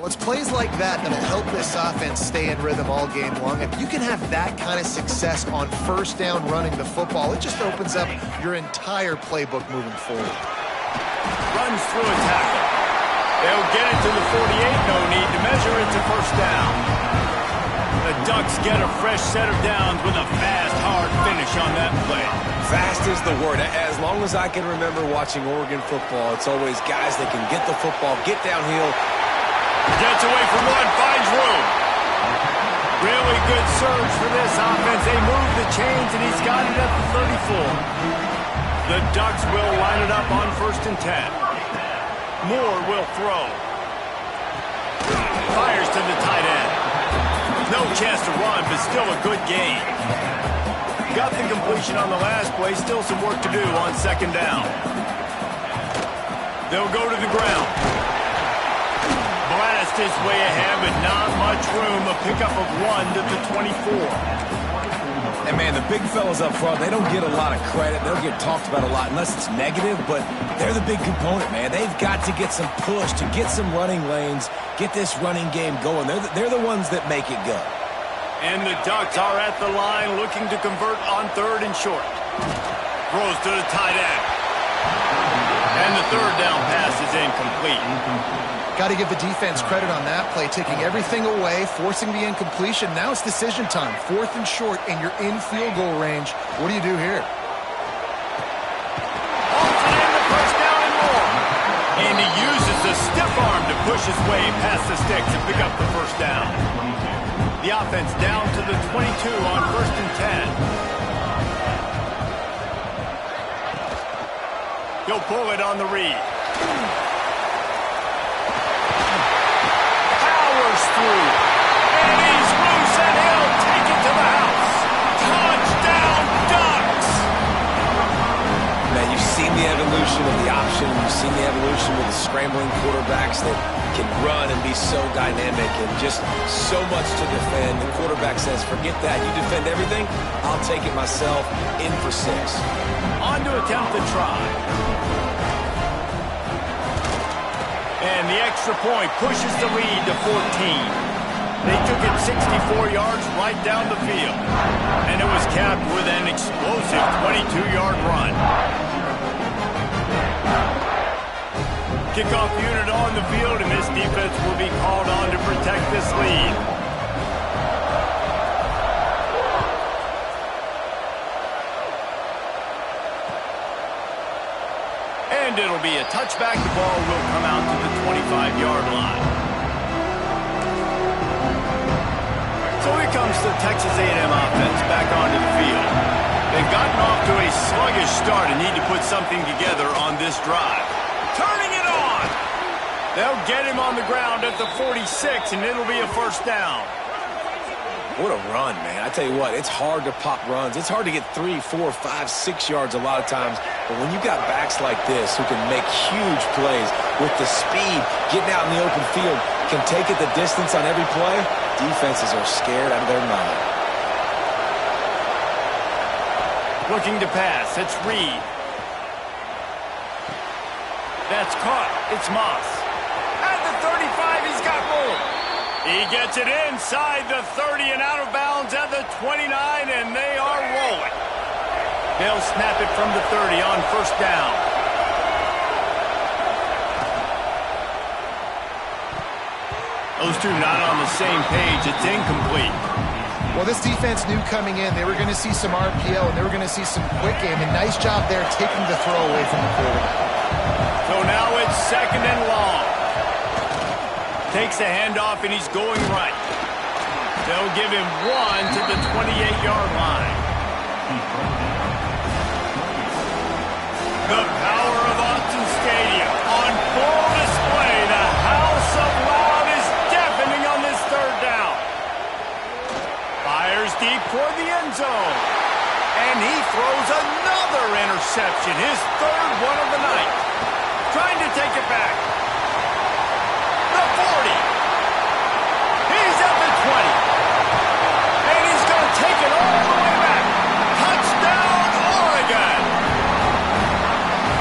Well, it's plays like that that'll help this offense stay in rhythm all game long. If you can have that kind of success on first down running the football, it just opens up your entire playbook moving forward. Runs through a tackle. They'll get it to the 48. No need to measure it to first down. The Ducks get a fresh set of downs with a fast, hard finish on that play. Fast is the word. As long as I can remember watching Oregon football, it's always guys that can get the football, get downhill. Gets away from one, finds room. Really good surge for this offense. They move the chains, and he's got it at the 34. The Ducks will line it up on 1st and 10. Moore will throw. Fires to the tight end. No chance to run, but still a good game. Got the completion on the last play. Still some work to do on 2nd down. They'll go to the ground. Blast his way ahead, but not much room. A pickup of 1 to the 24. And, man, the big fellas up front, they don't get a lot of credit. They don't get talked about a lot unless it's negative, but they're the big component, man. They've got to get some push, to get some running lanes, get this running game going. They're the ones that make it go. And the Ducks are at the line looking to convert on 3rd and short. Throws to the tight end. And the 3rd down pass is incomplete. Got to give the defense credit on that play, taking everything away, forcing the incompletion. Now it's decision time. 4th and short, and you're in field goal range. What do you do here? Holds it in the first down and more. And he uses the stiff arm to push his way past the sticks and pick up the first down. The offense down to the 22 on 1st and 10. He'll pull it on the read. Through. And he's loose, and he'll take it to the house. Touchdown, Ducks! Man, you've seen the evolution of the option. You've seen the evolution with the scrambling quarterbacks that can run and be so dynamic and just so much to defend. The quarterback says, forget that. You defend everything, I'll take it myself. In for 6. On to attempt the try. And the extra point pushes the lead to 14. They took it 64 yards right down the field. And it was capped with an explosive 22-yard run. Kickoff unit on the field, and this defense will be called on to protect this lead. And it'll be a touchback. The ball will come out to the 25-yard line. So here comes the Texas A&M offense back onto the field. They've gotten off to a sluggish start and need to put something together on this drive. Turning it on! They'll get him on the ground at the 46, and it'll be a first down. What a run, man. I tell you what, it's hard to pop runs. It's hard to get 3, 4, 5, 6 yards a lot of times. But when you've got backs like this who can make huge plays with the speed, getting out in the open field, can take it the distance on every play, defenses are scared out of their mind. Looking to pass. It's Reed. That's caught. It's Moss. At the 35, he's got room. He gets it inside the 30 and out of bounds at the 29, and they are rolling. They'll snap it from the 30 on first down. Those two not on the same page. It's incomplete. Well, this defense knew coming in they were going to see some RPO, and they were going to see some quick game, and nice job there taking the throw away from the quarterback. So now it's 2nd and long. Takes a handoff, and he's going right. They'll give him 1 to the 28-yard line. The power of Austin Stadium on full display. The House of Loud is deafening on this 3rd down. Fires deep toward the end zone. And he throws another interception, his 3rd one of the night. Trying to take it back. The 40. He's at the 20. And he's going to take it all the way back. Touchdown, Oregon.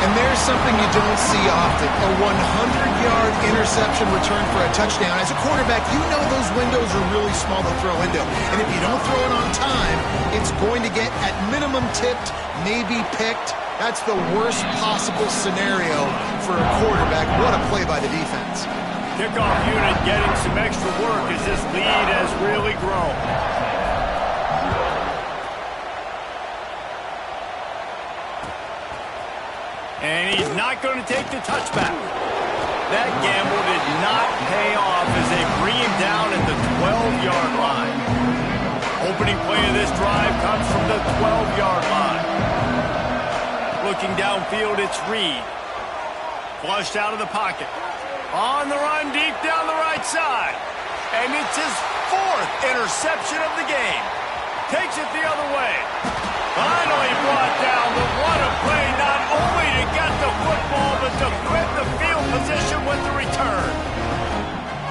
And there's something you don't see often, a 100-yard interception return for a touchdown. As a quarterback, you know those windows are really small to throw into. And if you don't throw it on time, it's going to get at minimum tipped, maybe picked. That's the worst possible scenario for a quarterback. What a play by the defense. Kickoff unit getting some extra work as this lead has really grown. And he's not going to take the touchback. That gamble did not pay off as they bring him down at the 12-yard line. Opening play of this drive comes from the 12-yard line. Looking downfield, it's Reed. Flushed out of the pocket. On the run, deep down the right side. And it's his 4th interception of the game. Takes it the other way. Finally brought down, but what a play, not only to get the football, but to quit the field position with the return.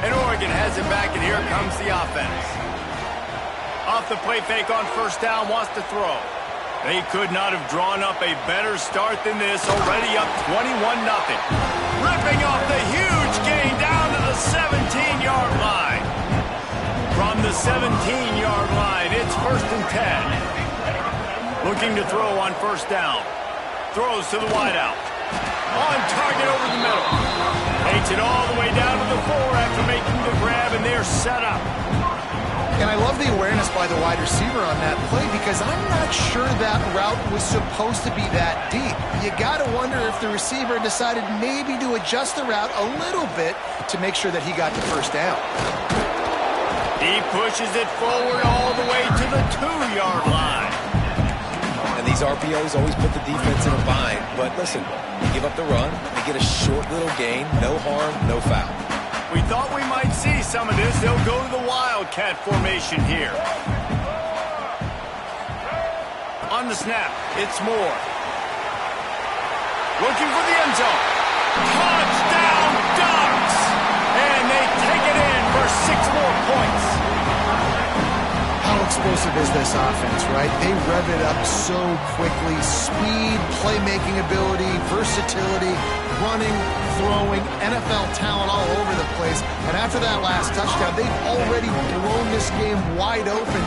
And Oregon has it back, and here comes the offense. Off the play fake on first down, wants to throw. They could not have drawn up a better start than this, already up 21-0. Ripping off the huge gain down to the 17-yard line. From the 17-yard line, it's 1st and 10. Looking to throw on first down. Throws to the wideout. On target over the middle. Takes it all the way down to the 4 after making the grab, and they're set up. And I love the awareness by the wide receiver on that play because I'm not sure that route was supposed to be that deep. You got to wonder if the receiver decided maybe to adjust the route a little bit to make sure that he got the first down. He pushes it forward all the way to the 2-yard line. And these RPOs always put the defense in a bind. But listen, you give up the run, they get a short little gain, no harm, no foul. We thought we might see some of this. They'll go to the Wildcat formation here. On the snap, it's Moore. Looking for the end zone. Touchdown Ducks! And they take it in for 6 more points. How explosive is this offense, right? They rev it up so quickly. Speed, playmaking ability, versatility, running, throwing, NFL talent all over the place. And after that last touchdown, they've already blown this game wide open.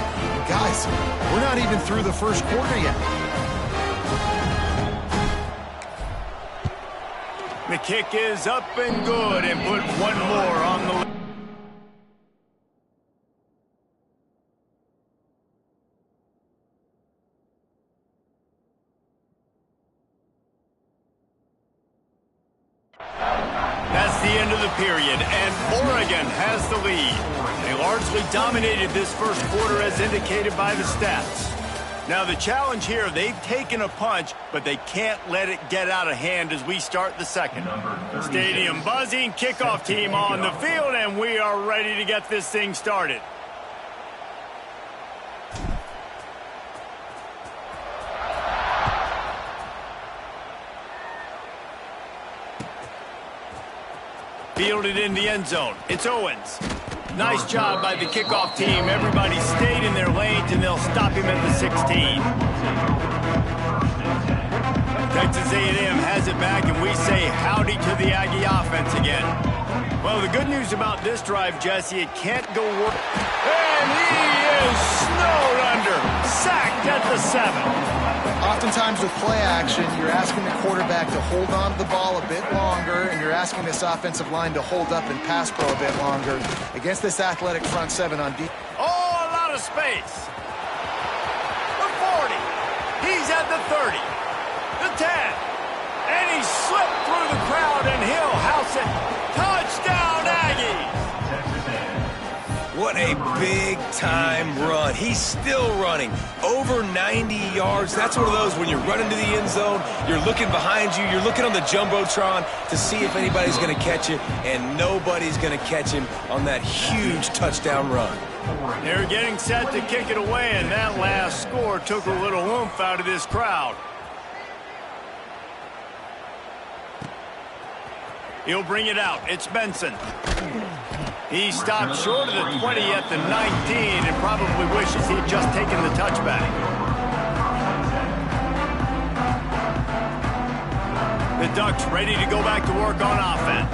Guys, we're not even through the first quarter yet. The kick is up and good, and put one more on the... That's the end of the period, and Oregon has the lead. They largely dominated this first quarter as indicated by the stats. Now the challenge here, they've taken a punch, but they can't let it get out of hand as we start the second. Stadium buzzing, kickoff team on the field, and we are ready to get this thing started. Fielded in the end zone. It's Owens. Nice job by the kickoff team. Everybody stayed in their lanes, and they'll stop him at the 16. Texas A&M has it back, and we say howdy to the Aggie offense again. Well, the good news about this drive, Jesse, it can't go worse. And he is snowed under. Sacked at the 7. Oftentimes with play action, you're asking the quarterback to hold on to the ball a bit longer, and you're asking this offensive line to hold up and pass pro a bit longer against this athletic front 7 on defense. Oh, a lot of space. The 40. He's at the 30. The 10. And he slipped through the crowd, and he'll house it. Touchdown, Aggies. What a big-time run. He's still running. Over 90 yards. That's one of those when you're running to the end zone, you're looking behind you, you're looking on the Jumbotron to see if anybody's going to catch it, and nobody's going to catch him on that huge touchdown run. They're getting set to kick it away, and that last score took a little oomph out of this crowd. He'll bring it out. It's Benson. He stopped short of the 20 at the 19 and probably wishes he'd just taken the touchback. The Ducks ready to go back to work on offense.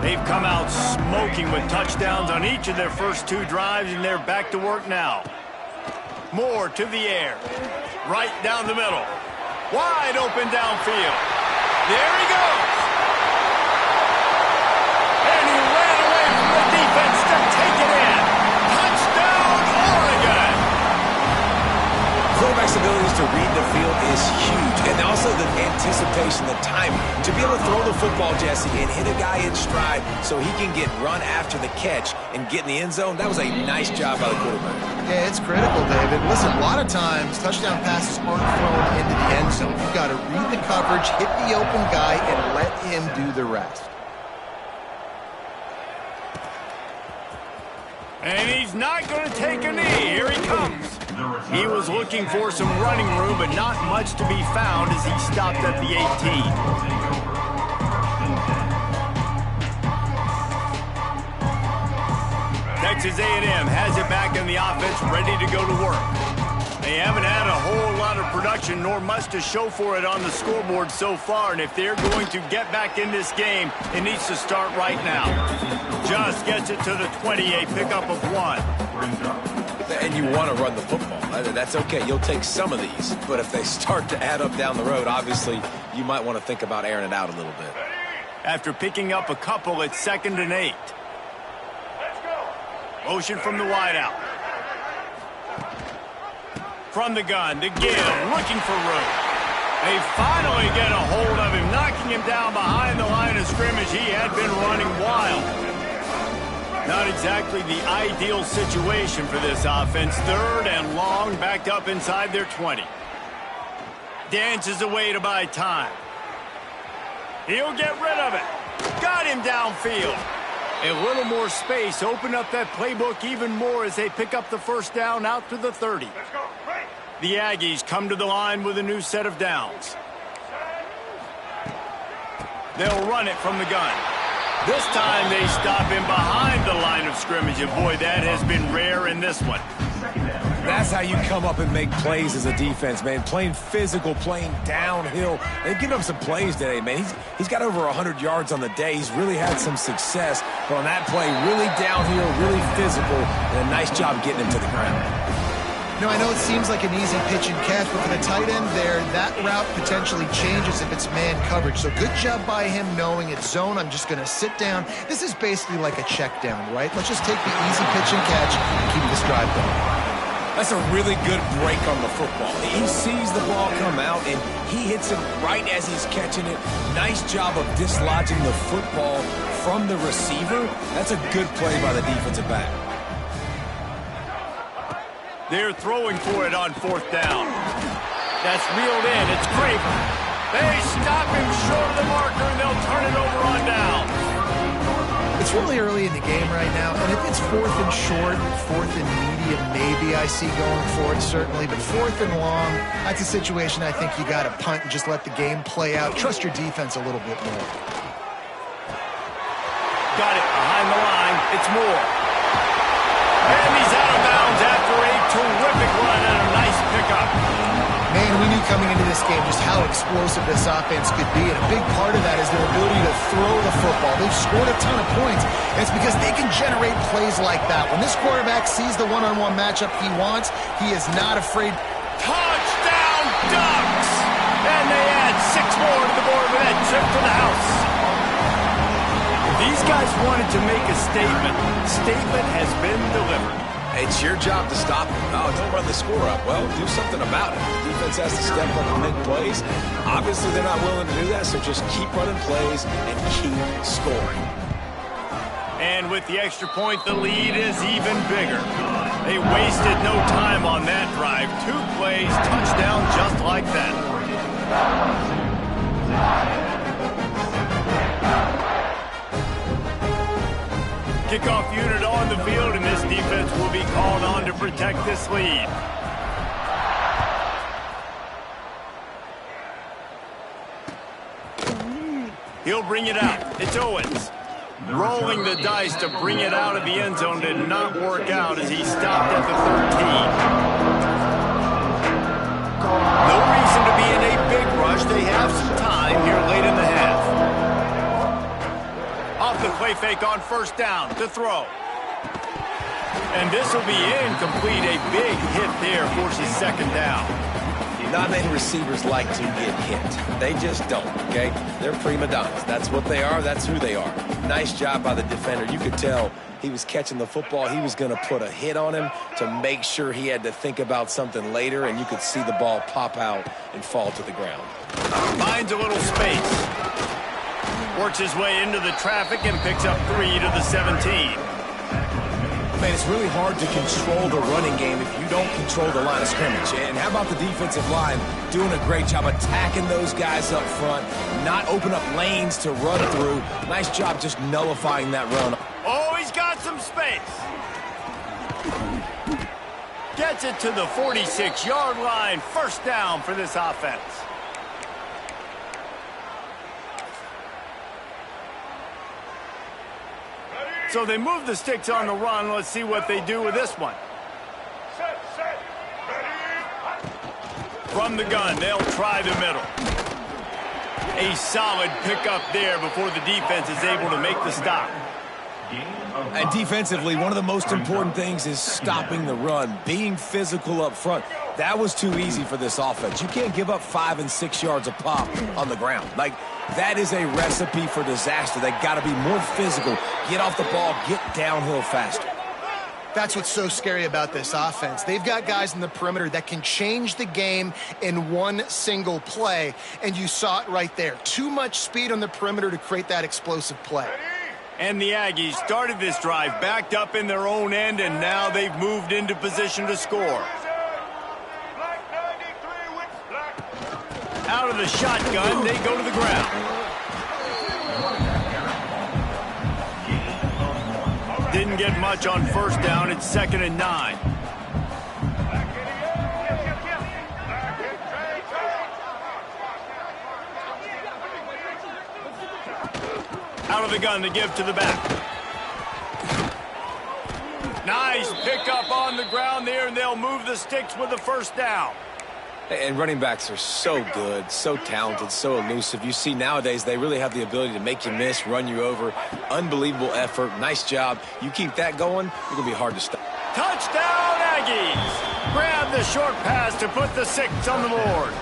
They've come out smoking with touchdowns on each of their first 2 drives, and they're back to work now. Moore to the air. Right down the middle. Wide open downfield. There he goes. And he ran away from the defense to take it in. Touchdown, Oregon. Quarterback's abilities to read the field is huge, and also the anticipation, the timing. To be able to throw the football, Jesse, and hit a guy in stride so he can get run after the catch and get in the end zone, that was a nice job by the quarterback. Yeah, it's critical, David. Listen, a lot of times, touchdown passes aren't thrown into the end zone. You've got to read the coverage, hit the open guy, and let him do the rest. And he's not going to take a knee. Here he comes. He was looking for some running room, but not much to be found as he stopped at the 18. Texas A&M has it back in the offense, ready to go to work. They haven't had a whole lot of production, nor much to show for it on the scoreboard so far, and if they're going to get back in this game, it needs to start right now. Just gets it to the 20, a pickup of 1. And you want to run the football. That's okay. You'll take some of these. But if they start to add up down the road, obviously, you might want to think about airing it out a little bit. After picking up a couple, it's 2nd and 8. Motion from the wideout. From the gun, to Gill, looking for room. They finally get a hold of him, knocking him down behind the line of scrimmage. He had been running wild. Not exactly the ideal situation for this offense. 3rd and long, backed up inside their 20. Dances away to buy time. He'll get rid of it. Got him downfield. A little more space, open up that playbook even more as they pick up the first down out to the 30. The Aggies come to the line with a new set of downs. They'll run it from the gun. This time they stop him behind the line of scrimmage, and boy, that has been rare in this one. That's how you come up and make plays as a defense, man. Playing physical, playing downhill. They've given him some plays today, man. He's got over 100 yards on the day. He's really had some success. But on that play, really downhill, really physical, and a nice job getting him to the ground. You know, I know it seems like an easy pitch and catch, but for the tight end there, that route potentially changes if it's man coverage. So good job by him knowing it's zone. I'm just going to sit down. This is basically like a check down, right? Let's just take the easy pitch and catch and keep this drive going. That's a really good break on the football. He sees the ball come out, and he hits it right as he's catching it. Nice job of dislodging the football from the receiver. That's a good play by the defensive back. They're throwing for it on 4th down. That's reeled in. It's Craver. They stop him short of the marker, and they'll turn it over on down. It's really early in the game right now, and if it's 4th and short, 4th and medium, maybe I see going for it, certainly. But 4th and long, that's a situation I think you got to punt and just let the game play out. Trust your defense a little bit more. Got it behind the line. It's Moore. And he's out of bounds after a terrific run and a nice pickup. Man, we knew coming into this game just how explosive this offense could be, and a big part of that is their ability to throw the football. They've scored a ton of points, and it's because they can generate plays like that. When this quarterback sees the one-on-one matchup he wants, he is not afraid. Touchdown, Ducks! And they add 6 more to the board with that trip to the house. These guys wanted to make a statement. Statement has been delivered. It's your job to stop him. Oh, don't run the score up. Well, do something about it. The defense has to step up and make plays. Obviously, they're not willing to do that, so just keep running plays and keep scoring. And with the extra point, the lead is even bigger. They wasted no time on that drive. 2 plays, touchdown just like that. Kickoff unit on the field, and this defense will be called on to protect this lead. He'll bring it out. It's Owens. Rolling the dice to bring it out of the end zone did not work out as he stopped at the 13. No reason to be in a big rush. They have some time. game here late in the half. Off the play fake on first down to throw. And this will be incomplete. A big hit there forces second down. Not many receivers like to get hit. They just don't, okay? They're prima donnas. That's what they are. That's who they are. Nice job by the defender. You could tell he was catching the football. He was going to put a hit on him to make sure he had to think about something later, and you could see the ball pop out and fall to the ground. Finds a little space. Works his way into the traffic and picks up 3 to the 17. Man, it's really hard to control the running game if you don't control the line of scrimmage. And how about the defensive line doing a great job attacking those guys up front, not open up lanes to run through. Nice job just nullifying that run. Oh, he's got some space. Gets it to the 46-yard line. First down for this offense. So they move the sticks on the run. Let's see what they do with this one. From the gun, they'll try the middle. A solid pickup there before the defense is able to make the stop. And defensively, one of the most important things is stopping the run, being physical up front. That was too easy for this offense. You can't give up 5 and 6 yards a pop on the ground. Like, that is a recipe for disaster. They got to be more physical, get off the ball, get downhill faster. That's what's so scary about this offense. They've got guys in the perimeter that can change the game in one single play, and you saw it right there. Too much speed on the perimeter to create that explosive play. And the Aggies started this drive backed up in their own end, and now they've moved into position to score. Out of the shotgun, they go to the ground. Didn't get much on first down. It's 2nd and 9. Out of the gun to give to the back. Nice pickup on the ground there, and they'll move the sticks with the first down. And running backs are so good, so talented, so elusive. You see nowadays they really have the ability to make you miss, run you over. Unbelievable effort. Nice job. You keep that going, you're going to be hard to stop. Touchdown, Aggies! Grab the short pass to put the 6 on the board.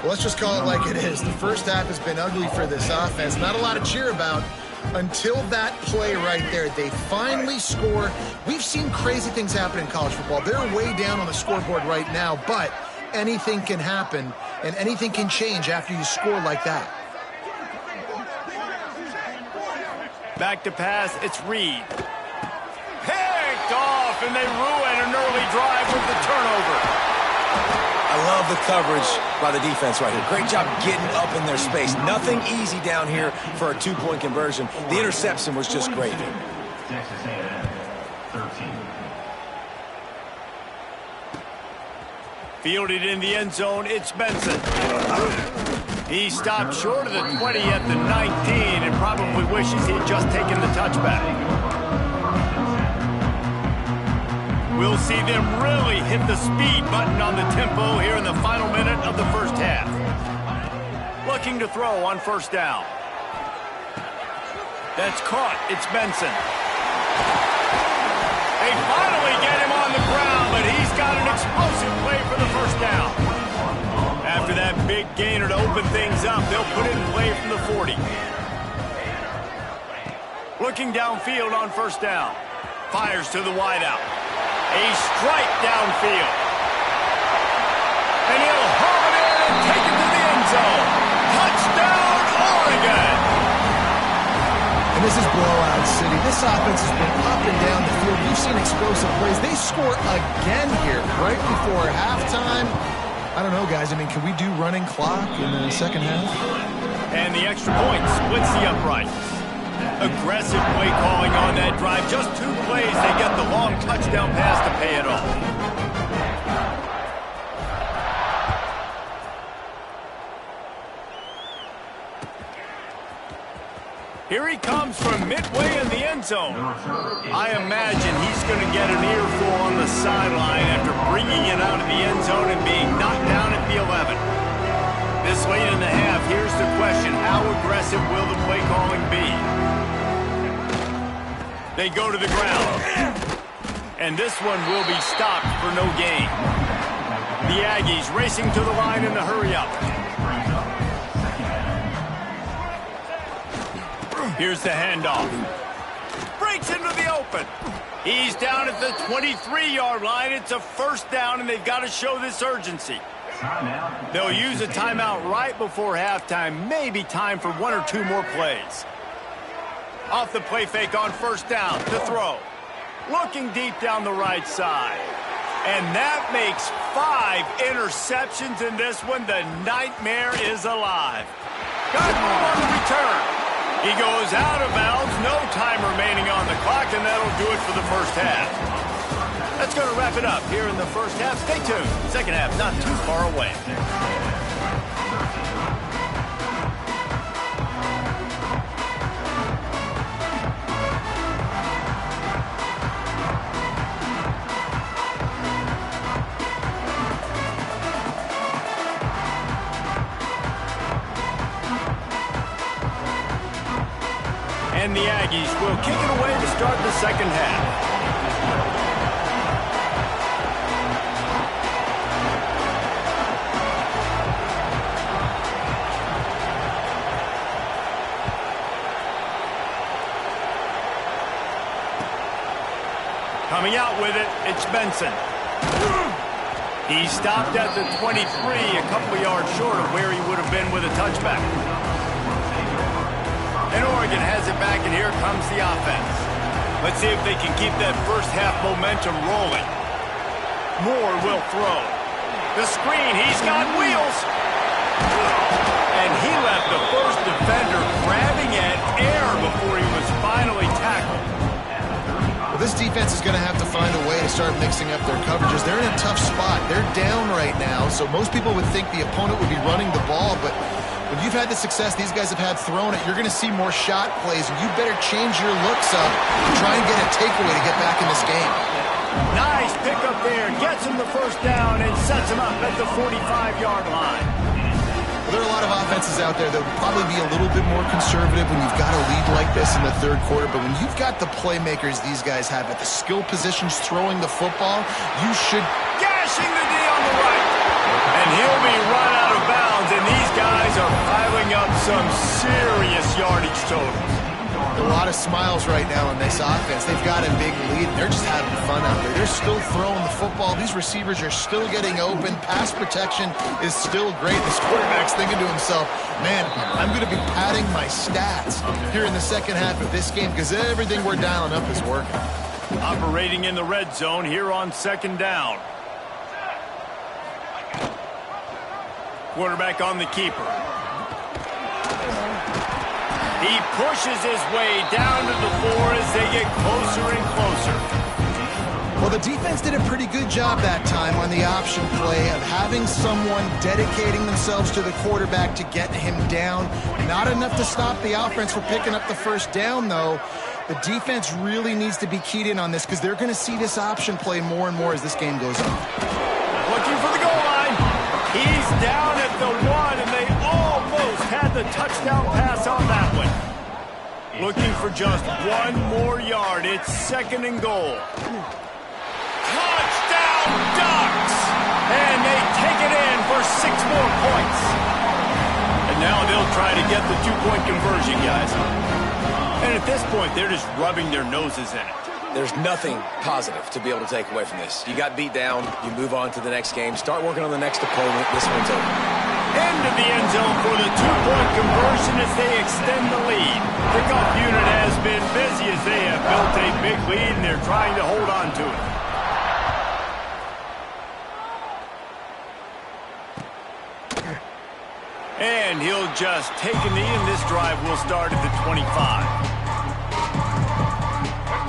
Well, let's just call it like it is. The first half has been ugly for this offense. Not a lot to cheer about until that play right there. They finally score. We've seen crazy things happen in college football. They're way down on the scoreboard right now, but anything can happen, and anything can change after you score like that. Back to pass, it's Reed. Picked off, and they ruin an early drive with the turnover. I love the coverage by the defense right here. Great job getting up in their space. Nothing easy down here for a 2-point conversion. The interception was just great. Fielded in the end zone, it's Benson. He stopped short of the 20 at the 19 and probably wishes he had just taken the touchback. We'll see them really hit the speed button on the tempo here in the final minute of the first half. Looking to throw on first down. That's caught. It's Benson. They finally get him on the ground, but he's got an explosive play for the first down. After that big gainer to open things up, they'll put it in play from the 40. Looking downfield on first down. Fires to the wideout. A strike downfield. And he'll haul it in and take it to the end zone. Touchdown, Oregon! And this is blowout city. This offense has been up and down the field. We've seen explosive plays. They score again here right before halftime. I don't know, guys. I mean, can we do running clock in the second half? And the extra point splits the uprights. Aggressive play calling on that drive. Just 2 plays, they get the long touchdown pass to pay it off. Here he comes from midway in the end zone. I imagine he's going to get an earful on the sideline after bringing it out of the end zone and being knocked down at the 11. This late in the half, here's the question. How aggressive will the play calling be? They go to the ground. And this one will be stopped for no gain. The Aggies racing to the line in the hurry-up. Here's the handoff. Breaks into the open. He's down at the 23-yard line. It's a first down, and they've got to show this urgency. They'll use a timeout right before halftime. Maybe time for one or two more plays. Off the play fake on first down to throw. Looking deep down the right side. And that makes 5 interceptions in this one. The nightmare is alive. Got move on the return. He goes out of bounds. No time remaining on the clock, and that'll do it for the first half. That's going to wrap it up here in the first half. Stay tuned. Second half not too far away. And the Aggies will kick it away to start the second half. Coming out with it, it's Benson. He stopped at the 23, a couple of yards short of where he would have been with a touchback. And Oregon has it back, and here comes the offense. Let's see if they can keep that first half momentum rolling. Moore will throw. The screen, he's got wheels. And he left the first defender grabbing at air before he was finally tackled. Well, this defense is going to have to find a way to start mixing up their coverages. They're in a tough spot. They're down right now, so most people would think the opponent would be running the ball, but when you've had the success these guys have had throwing it, you're going to see more shot plays, and you better change your looks up and try and get a takeaway to get back in this game. Nice pickup there. Gets him the first down and sets him up at the 45-yard line. Well, there are a lot of offenses out there that would probably be a little bit more conservative when you've got a lead like this in the third quarter, but when you've got the playmakers these guys have at the skill positions throwing the football, you should... Gashing the D on the right. And he'll be run out of bounds, and these guys are piling up some serious yardage totals. A lot of smiles right now in this offense. They've got a big lead. They're just having fun out there. They're still throwing the football. These receivers are still getting open. Pass protection is still great. This quarterback's thinking to himself, man, I'm going to be padding my stats here in the second half of this game because everything we're dialing up is working. Operating in the red zone here on second down. Quarterback on the keeper. He pushes his way down to the 4 as they get closer and closer. Well, the defense did a pretty good job that time on the option play of having someone dedicating themselves to the quarterback to get him down. Not enough to stop the offense from picking up the first down, though. The defense really needs to be keyed in on this because they're going to see this option play more and more as this game goes on. Looking for the goal line. He's down at the 1, and they almost had the touchdown pass on that one. Looking for just 1 more yard. It's second and goal. Touchdown Ducks! And they take it in for 6 more points. And now they'll try to get the 2-point conversion, guys. And at this point, they're just rubbing their noses in it. There's nothing positive to be able to take away from this. You got beat down, you move on to the next game, start working on the next opponent. This one's over. Into the end zone for the 2-point conversion as they extend the lead. Kickoff unit has been busy as they have built a big lead, and they're trying to hold on to it. And he'll just take a knee, and this drive will start at the 25.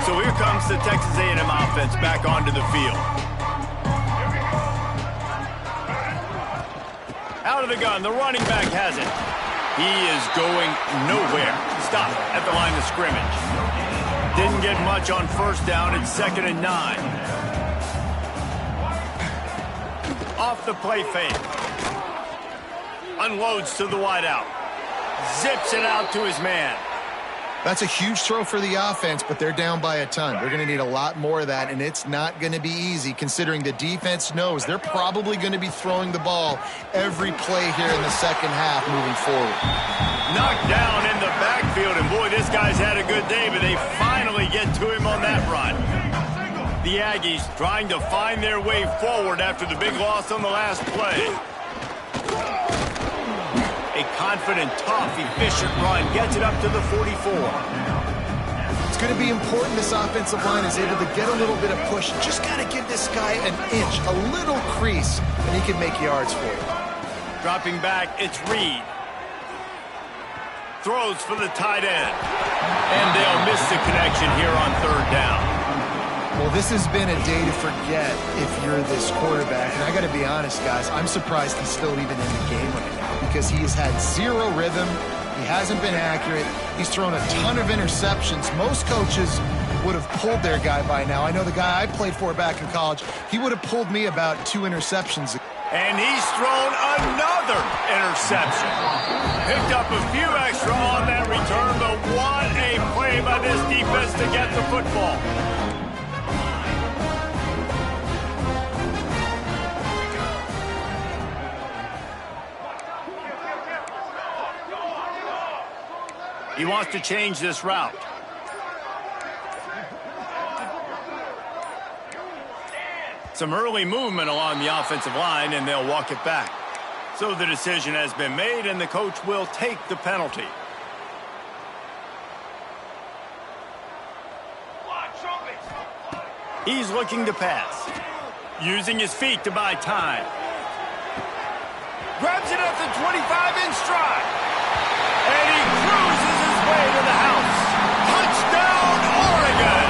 So here comes the Texas A&M offense back onto the field. Out of the gun, the running back has it. He is going nowhere. Stop at the line of scrimmage. Didn't get much on first down. It's 2nd and 9. Off the play fake. Unloads to the wideout. Zips it out to his man. That's a huge throw for the offense, but they're down by a ton. They're going to need a lot more of that, and it's not going to be easy considering the defense knows they're probably going to be throwing the ball every play here in the second half moving forward. Knocked down in the backfield, and boy, this guy's had a good day, but they finally get to him on that run. The Aggies trying to find their way forward after the big loss on the last play. A confident, tough, efficient run gets it up to the 44. It's going to be important this offensive line is able to get a little bit of push. Just got to give this guy an inch, a little crease, and he can make yards for you. Dropping back, it's Reed. Throws for the tight end. And they'll miss the connection here on third down. Well, this has been a day to forget if you're this quarterback. And I got to be honest, guys, I'm surprised he's still even in the game right now because he has had zero rhythm. He hasn't been accurate. He's thrown a ton of interceptions. Most coaches would have pulled their guy by now. I know the guy I played for back in college, he would have pulled me about 2 interceptions. And he's thrown another interception. Picked up a few extra on that return, but what a play by this defense to get the football. He wants to change this route. Some early movement along the offensive line, and they'll walk it back. So the decision has been made, and the coach will take the penalty. He's looking to pass. Using his feet to buy time. Grabs it at the 25 in stride. And he cruises his way to the house. Touchdown, Oregon!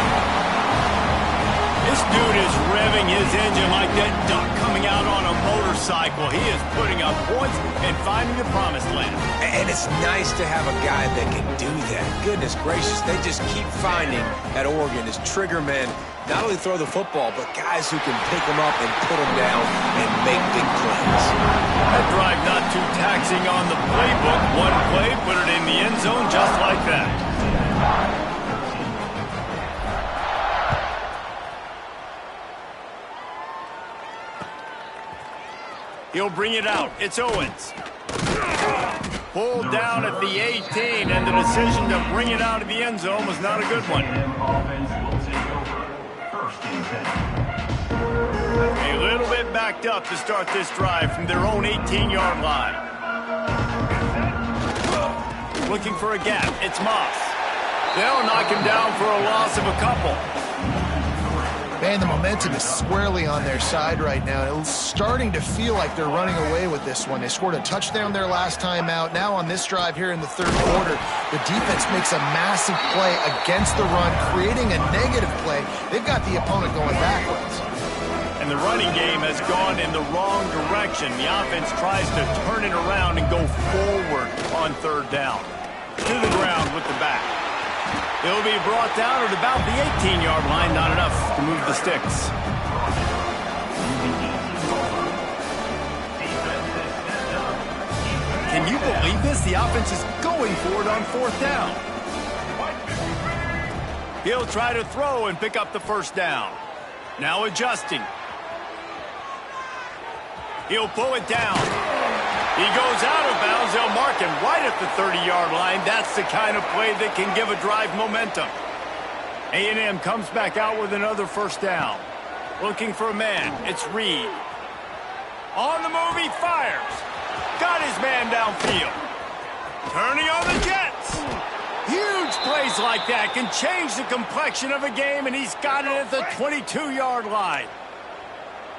This dude is revving his engine like that duck coming out on a motorcycle. He is putting up points and finding the promised land. And it's nice to have a guy that can do that. Goodness gracious, they just keep finding at Oregon as trigger men not only throw the football, but guys who can pick them up and put them down and make big plays. That drive not too taxing on the playbook. One play, put it in the end zone just like that. He'll bring it out. It's Owens. Pulled down at the 18, and the decision to bring it out of the end zone was not a good one. A little bit backed up to start this drive from their own 18-yard line. Looking for a gap. It's Moss. They'll knock him down for a loss of a couple. Man, the momentum is squarely on their side right now. It's starting to feel like they're running away with this one. They scored a touchdown their last time out. Now on this drive here in the third quarter, the defense makes a massive play against the run, creating a negative play. They've got the opponent going backwards. And the running game has gone in the wrong direction. The offense tries to turn it around and go forward on third down. To the ground with the back. He'll be brought down at about the 18-yard line. Not enough to move the sticks. Can you believe this? The offense is going for it on fourth down. He'll try to throw and pick up the first down. Now adjusting. He'll pull it down. He goes out of bounds. They'll mark him right at the 30-yard line. That's the kind of play that can give a drive momentum. A&M comes back out with another first down. Looking for a man. It's Reed. On the move, he fires. Got his man downfield. Turning on the Jets. Huge plays like that can change the complexion of a game, and he's got it at the 22-yard line.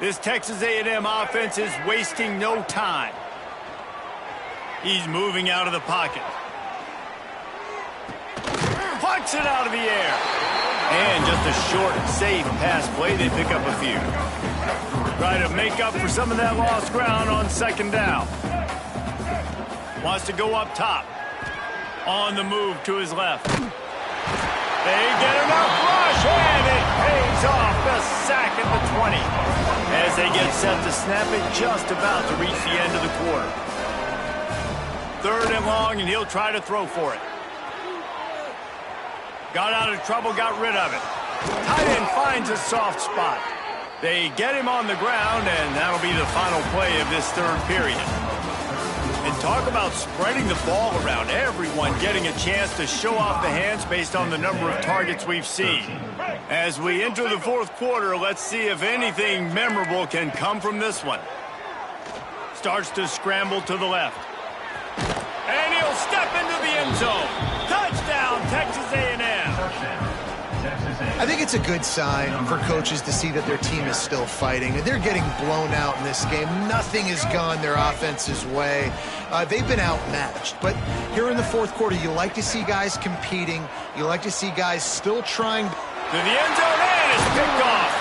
This Texas A&M offense is wasting no time. He's moving out of the pocket. Plucks it out of the air. And just a short, safe pass play. They pick up a few. Try to make up for some of that lost ground on second down. Wants to go up top. On the move to his left. They get enough rush, and it pays off. The sack at the 20. As they get set to snap it, just about to reach the end of the quarter. 3rd and long, and he'll try to throw for it. Got out of trouble, got rid of it. Tight end finds a soft spot. They get him on the ground, and that'll be the final play of this 3rd period. And talk about spreading the ball around. Everyone getting a chance to show off the hands based on the number of targets we've seen. As we enter the 4th quarter, let's see if anything memorable can come from this one. Starts to scramble to the left. And he'll step into the end zone. Touchdown, Texas A&M. I think it's a good sign for coaches to see that their team is still fighting. They're getting blown out in this game. Nothing has gone their offense's way. They've been outmatched. But here in the 4th quarter, you like to see guys competing. You like to see guys still trying. To the end zone, and it's picked off.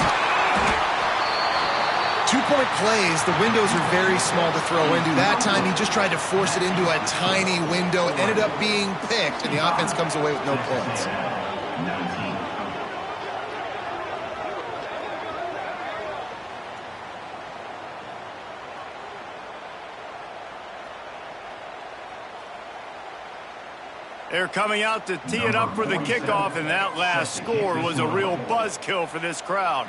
2-point plays, the windows are very small to throw into. That time, he just tried to force it into a tiny window. It ended up being picked, and the offense comes away with no points. They're coming out to tee it up for the kickoff, and that last score was a real buzzkill for this crowd.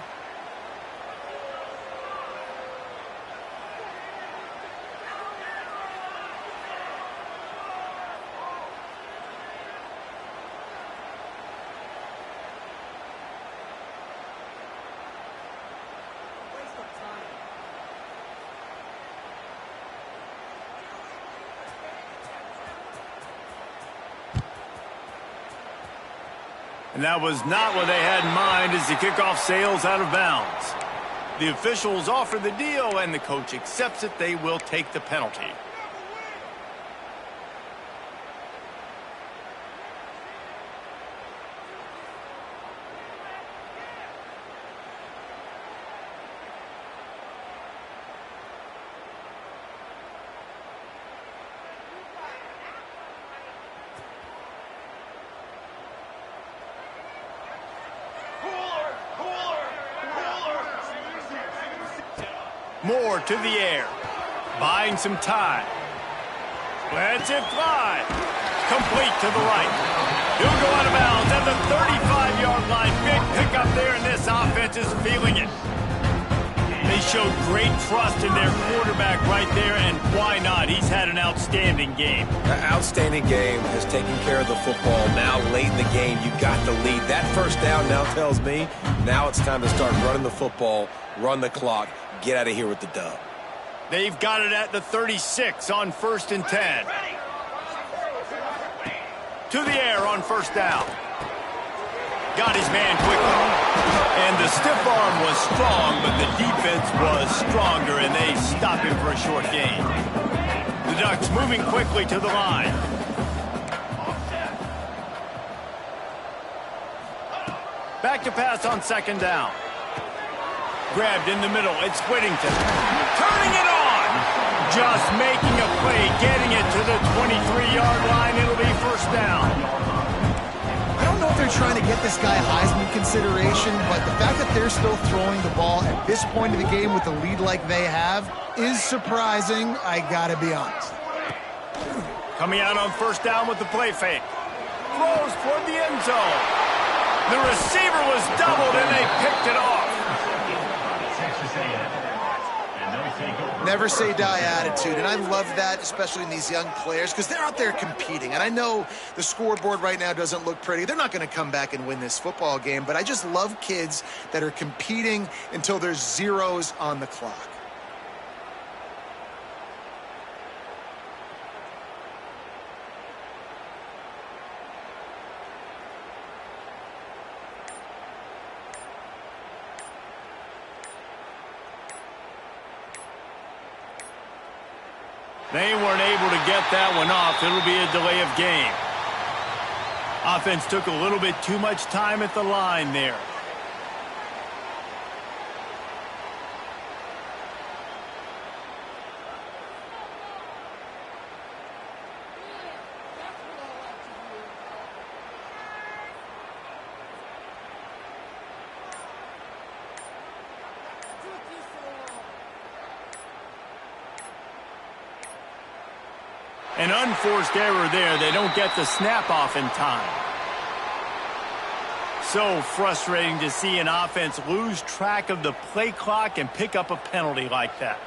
And that was not what they had in mind as the kickoff sails out of bounds. The officials offer the deal, and the coach accepts it. They will take the penalty. Moore to the air, buying some time. Lets it fly. Complete to the right. He'll go out of bounds at the 35-yard line. Big pickup there, and this offense is feeling it. They showed great trust in their quarterback right there, and why not? He's had an outstanding game. An outstanding game, has taken care of the football. Now late in the game, you got the lead. That first down now tells me now it's time to start running the football, run the clock, get out of here with the dub. They've got it at the 36 on 1st and 10. To the air on 1st down. Got his man quickly. And the stiff arm was strong, but the defense was stronger, and they stop him for a short gain. The Ducks moving quickly to the line. Back to pass on 2nd down. Grabbed in the middle. It's Whittington. Turning it on. Just making a play, getting it to the 23-yard line. It'll be 1st down. I don't know if they're trying to get this guy Heisman consideration, but the fact that they're still throwing the ball at this point of the game with a lead like they have is surprising, I gotta be honest. Coming out on 1st down with the play fake. Throws toward the end zone. The receiver was doubled, and they picked it off. Never say die attitude, and I love that, especially in these young players, because they're out there competing. And I know the scoreboard right now doesn't look pretty. They're not going to come back and win this football game, but I just love kids that are competing until there's zeros on the clock. They weren't able to get that one off. It'll be a delay of game. Offense took a little bit too much time at the line there. An unforced error there. They don't get the snap off in time. So frustrating to see an offense lose track of the play clock and pick up a penalty like that.